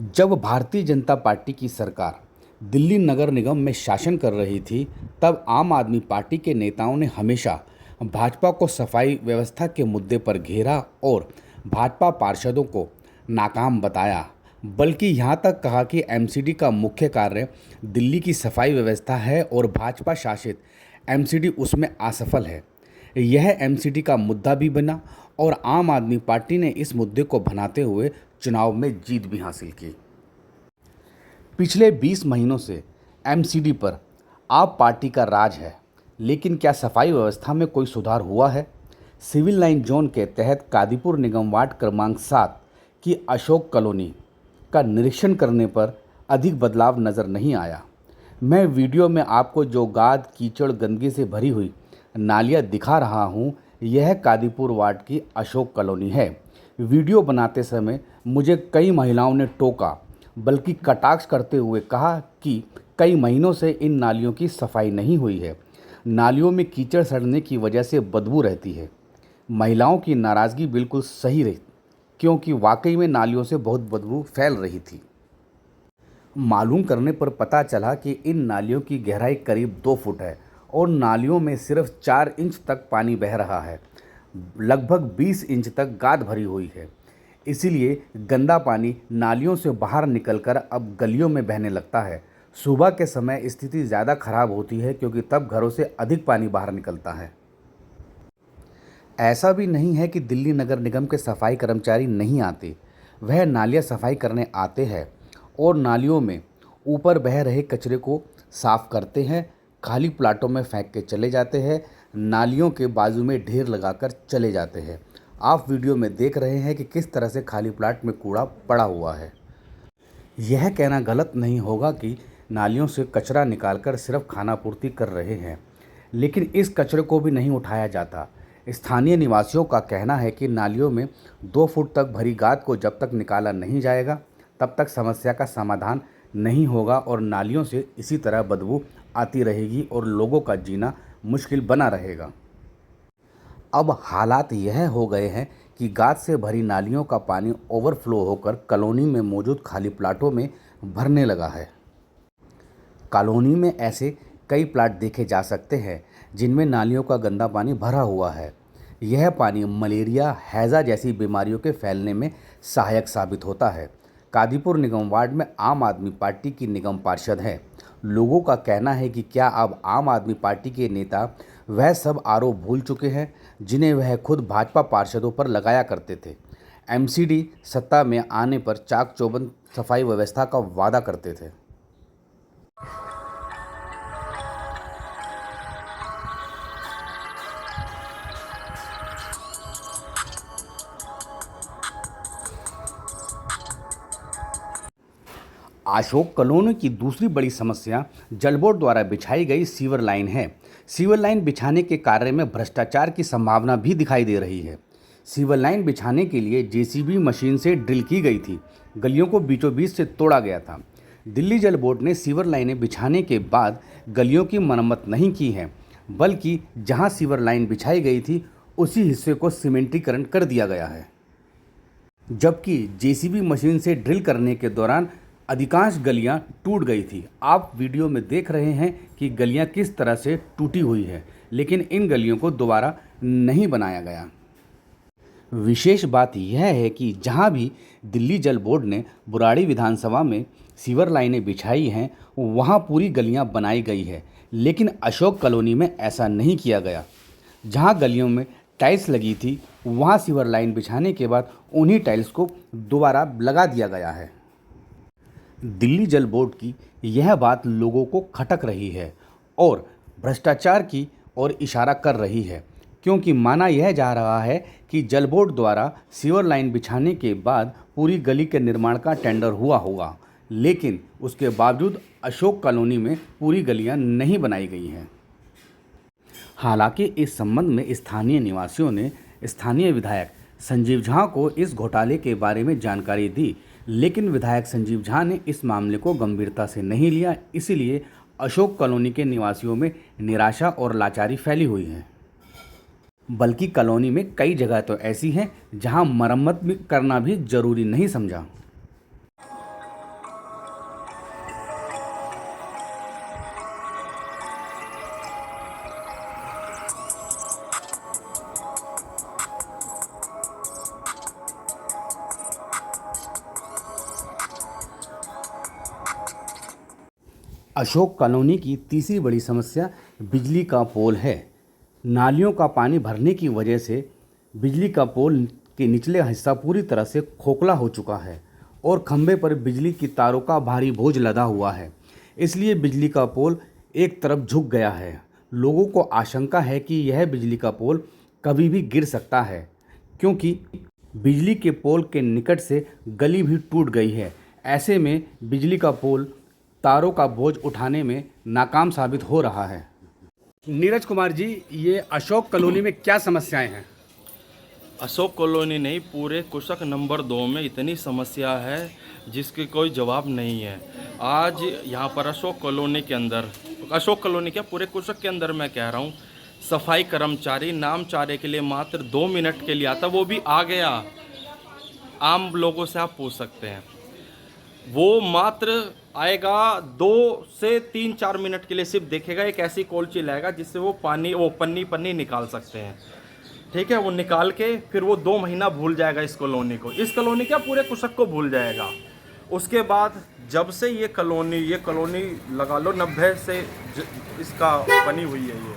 जब भारतीय जनता पार्टी की सरकार दिल्ली नगर निगम में शासन कर रही थी, तब आम आदमी पार्टी के नेताओं ने हमेशा भाजपा को सफाई व्यवस्था के मुद्दे पर घेरा और भाजपा पार्षदों को नाकाम बताया। बल्कि यहाँ तक कहा कि एमसीडी का मुख्य कार्य दिल्ली की सफाई व्यवस्था है और भाजपा शासित एमसीडी उसमें असफल है। यह एमसीडी का मुद्दा भी बना और आम आदमी पार्टी ने इस मुद्दे को बनाते हुए चुनाव में जीत भी हासिल की। पिछले 20 महीनों से एमसीडी पर आप पार्टी का राज है, लेकिन क्या सफाई व्यवस्था में कोई सुधार हुआ है? सिविल लाइन जोन के तहत कादीपुर निगम वार्ड क्रमांक 7 की अशोक कॉलोनी का निरीक्षण करने पर अधिक बदलाव नज़र नहीं आया। मैं वीडियो में आपको जो गाद, कीचड़, गंदगी से भरी हुई नालियाँ दिखा रहा हूँ, यह कादीपुर वार्ड की अशोक कॉलोनी है। वीडियो बनाते समय मुझे कई महिलाओं ने टोका, बल्कि कटाक्ष करते हुए कहा कि कई महीनों से इन नालियों की सफाई नहीं हुई है। नालियों में कीचड़ सड़ने की वजह से बदबू रहती है। महिलाओं की नाराज़गी बिल्कुल सही रही, क्योंकि वाकई में नालियों से बहुत बदबू फैल रही थी। मालूम करने पर पता चला कि इन नालियों की गहराई करीब 2 फुट है और नालियों में सिर्फ 4 इंच तक पानी बह रहा है। लगभग 20 इंच तक गाद भरी हुई है। इसीलिए गंदा पानी नालियों से बाहर निकलकर अब गलियों में बहने लगता है। सुबह के समय स्थिति ज़्यादा खराब होती है, क्योंकि तब घरों से अधिक पानी बाहर निकलता है। ऐसा भी नहीं है कि दिल्ली नगर निगम के सफाई कर्मचारी नहीं आते, वह नालियाँ सफाई करने आते हैं और नालियों में ऊपर बह रहे कचरे को साफ करते हैं, खाली प्लाटों में फेंक के चले जाते हैं, नालियों के बाजू में ढेर लगाकर चले जाते हैं। आप वीडियो में देख रहे हैं कि किस तरह से खाली प्लाट में कूड़ा पड़ा हुआ है। यह कहना गलत नहीं होगा कि नालियों से कचरा निकालकर सिर्फ खानापूर्ति कर रहे हैं, लेकिन इस कचरे को भी नहीं उठाया जाता। स्थानीय निवासियों का कहना है कि नालियों में 2 फुट तक भरी गाद को जब तक निकाला नहीं जाएगा, तब तक समस्या का समाधान नहीं होगा और नालियों से इसी तरह बदबू आती रहेगी और लोगों का जीना मुश्किल बना रहेगा। अब हालात यह हो गए हैं कि गाद से भरी नालियों का पानी ओवरफ्लो होकर कॉलोनी में मौजूद खाली प्लाटों में भरने लगा है। कॉलोनी में ऐसे कई प्लाट देखे जा सकते हैं जिनमें नालियों का गंदा पानी भरा हुआ है। यह पानी मलेरिया, हैज़ा जैसी बीमारियों के फैलने में सहायक साबित होता है। कादीपुर निगम वार्ड में आम आदमी पार्टी की निगम पार्षद हैं। लोगों का कहना है कि क्या अब आम आदमी पार्टी के नेता वह सब आरोप भूल चुके हैं जिन्हें वह खुद भाजपा पार्षदों पर लगाया करते थे। एमसीडी सत्ता में आने पर चाक चौबंद सफाई व्यवस्था का वादा करते थे। अशोक कॉलोनी की दूसरी बड़ी समस्या जल बोर्ड द्वारा बिछाई गई सीवर लाइन है। सीवर लाइन बिछाने के कार्य में भ्रष्टाचार की संभावना भी दिखाई दे रही है। सीवर लाइन बिछाने के लिए जेसीबी मशीन से ड्रिल की गई थी, गलियों को बीचों बीच से तोड़ा गया था। दिल्ली जल बोर्ड ने सीवर लाइनें बिछाने के बाद गलियों की मरम्मत नहीं की है, बल्कि जहां सीवर लाइन बिछाई गई थी उसी हिस्से को सीमेंटीकरण कर दिया गया है। जबकि जेसीबी मशीन से ड्रिल करने के दौरान अधिकांश गलियां टूट गई थी। आप वीडियो में देख रहे हैं कि गलियां किस तरह से टूटी हुई है, लेकिन इन गलियों को दोबारा नहीं बनाया गया। विशेष बात यह है कि जहां भी दिल्ली जल बोर्ड ने बुराड़ी विधानसभा में सीवर लाइनें बिछाई हैं, वहां पूरी गलियां बनाई गई है, लेकिन अशोक कॉलोनी में ऐसा नहीं किया गया। जहां गलियों में टाइल्स लगी थी, वहां सीवर लाइन बिछाने के बाद उन्हीं टाइल्स को दोबारा लगा दिया गया है। दिल्ली जल बोर्ड की यह बात लोगों को खटक रही है और भ्रष्टाचार की ओर इशारा कर रही है, क्योंकि माना यह जा रहा है कि जल बोर्ड द्वारा सीवर लाइन बिछाने के बाद पूरी गली के निर्माण का टेंडर हुआ होगा, लेकिन उसके बावजूद अशोक कॉलोनी में पूरी गलियां नहीं बनाई गई हैं। हालांकि इस संबंध में स्थानीय निवासियों ने स्थानीय विधायक संजीव झा को इस घोटाले के बारे में जानकारी दी, लेकिन विधायक संजीव झा ने इस मामले को गंभीरता से नहीं लिया। इसीलिए अशोक कॉलोनी के निवासियों में निराशा और लाचारी फैली हुई है। बल्कि कॉलोनी में कई जगह तो ऐसी हैं जहां मरम्मत करना भी जरूरी नहीं समझा। अशोक कॉलोनी की तीसरी बड़ी समस्या बिजली का पोल है। नालियों का पानी भरने की वजह से बिजली का पोल के निचले हिस्सा पूरी तरह से खोखला हो चुका है और खंभे पर बिजली की तारों का भारी बोझ लदा हुआ है। इसलिए बिजली का पोल एक तरफ झुक गया है। लोगों को आशंका है कि यह बिजली का पोल कभी भी गिर सकता है, क्योंकि बिजली के पोल के निकट से गली भी टूट गई है। ऐसे में बिजली का पोल तारों का बोझ उठाने में नाकाम साबित हो रहा है। नीरज कुमार जी, ये अशोक कॉलोनी में क्या समस्याएं हैं? अशोक कॉलोनी नहीं, पूरे कुशक नंबर 2 में इतनी समस्या है जिसकी कोई जवाब नहीं है। आज यहाँ पर अशोक कॉलोनी के अंदर, अशोक कॉलोनी क्या पूरे कुशक के अंदर मैं कह रहा हूँ, सफाई कर्मचारी नामचारे के लिए मात्र 2 मिनट के लिए आता, वो भी आ गया। आम लोगों से आप पूछ सकते हैं, वो मात्र आएगा 2 से 3-4 मिनट के लिए, सिर्फ देखेगा, एक ऐसी कोल्ची लाएगा जिससे वो पानी, वो पन्नी निकाल सकते हैं। ठीक है, वो निकाल के फिर वो 2 महीना भूल जाएगा इस कॉलोनी को, इस कॉलोनी क्या पूरे कुशक को भूल जाएगा। उसके बाद जब से ये कॉलोनी लगा लो 90 से इसका बनी हुई है, ये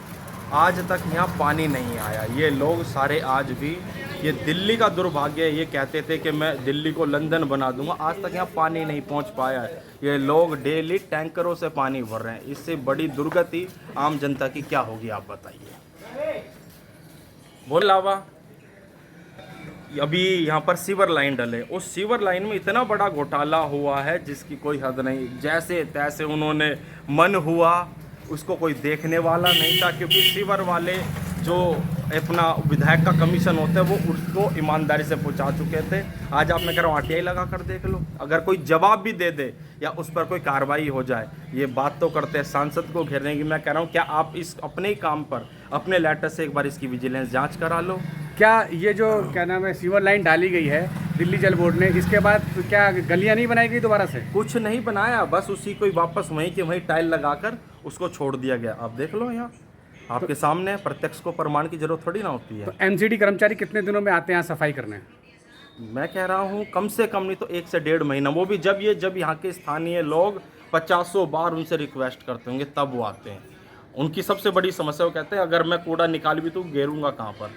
आज तक यहाँ पानी नहीं आया। ये लोग सारे आज भी, ये दिल्ली का दुर्भाग्य है, ये कहते थे कि मैं दिल्ली को लंदन बना दूंगा, आज तक यहाँ पानी नहीं पहुँच पाया है। ये लोग डेली टैंकरों से पानी भर रहे हैं। इससे बड़ी दुर्गति आम जनता की क्या होगी, आप बताइए। बोल अलावा अभी यहाँ पर सीवर लाइन डले, उस सीवर लाइन में इतना बड़ा घोटाला हुआ है जिसकी कोई हद नहीं। जैसे तैसे उन्होंने मन हुआ, उसको कोई देखने वाला नहीं था, क्योंकि सीवर वाले जो अपना विधायक का कमीशन होता है वो उसको ईमानदारी से पहुंचा चुके थे। आज आप मैं कह रहा हूँ आरटीआई लगा कर देख लो, अगर कोई जवाब भी दे दे या उस पर कोई कार्रवाई हो जाए। ये बात तो करते हैं सांसद को घेरने की, मैं कह रहा हूँ क्या आप इस अपने ही काम पर अपने लेटर से एक बार इसकी विजिलेंस जांच करा लो। क्या ये जो क्या नाम है सीवर लाइन डाली गई है दिल्ली जल बोर्ड ने, इसके बाद क्या गलियां नहीं बनाई गई दोबारा से? कुछ नहीं बनाया, बस उसी को वापस वहीं के वहीं टाइल लगाकर उसको छोड़ दिया गया। आप देख लो, यहाँ आपके सामने, प्रत्यक्ष को प्रमाण की जरूरत थोड़ी ना होती है। तो एमसीडी कर्मचारी कितने दिनों में आते हैं यहाँ सफाई करने? मैं कह रहा हूँ कम से कम नहीं तो 1 से 1.5 महीना, वो भी जब यहाँ के स्थानीय लोग 50 बार उनसे रिक्वेस्ट करते होंगे तब वो आते हैं। उनकी सबसे बड़ी समस्या, वो कहते हैं अगर मैं कूड़ा निकाल भी तो घेरूंगा कहाँ पर।